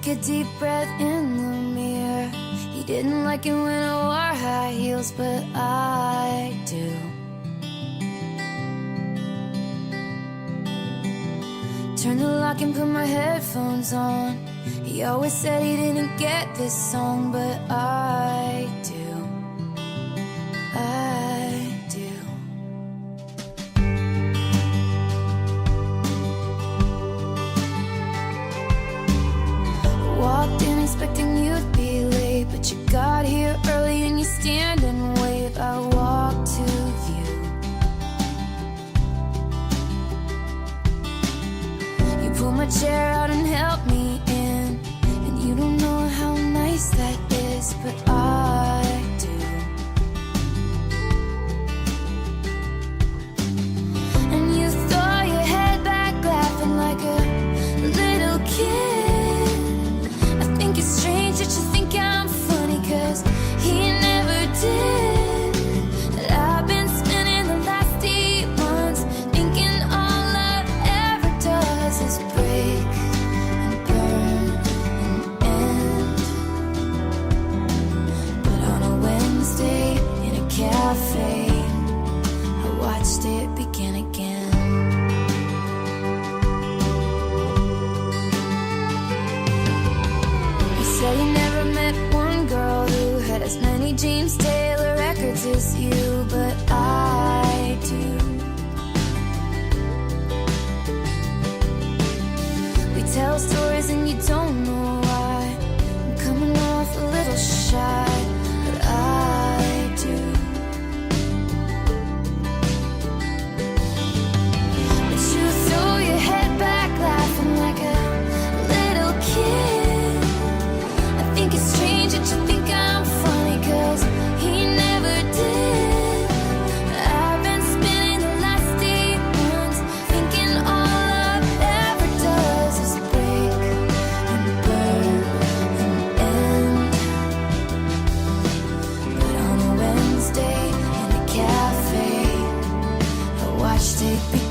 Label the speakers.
Speaker 1: Took a deep breath in the mirror. He didn't like it when I wore high heels, but I do. Turned the lock and put my headphones on. He always said he didn't get this song, but I do. I do. Walked in expecting you'd be late, but you got here early and you stand and wave. I walk to you. You pull my chair out and help me in, and you don't know how nice that is, but I do. And you throw your head back laughing like a little kid. I think it's strange that you think I'm funny, 'cause he never did. That I've been spending the last 8 months thinking all love ever does is break and burn and end. But on a Wednesday in a cafe, I watched it begin again. You say you never met one girl who had as many James Taylor records as you, but I do. We tell stories and you don't know why. I'm coming off a little shy, but I do. But you throw your head back laughing like a little kid. I think it's strange that you think I'm funny, 'cause he never did. I've been spending the last 8 months thinking all love ever does is break and burn and end. But on a Wednesday in a cafe, I watched it begin.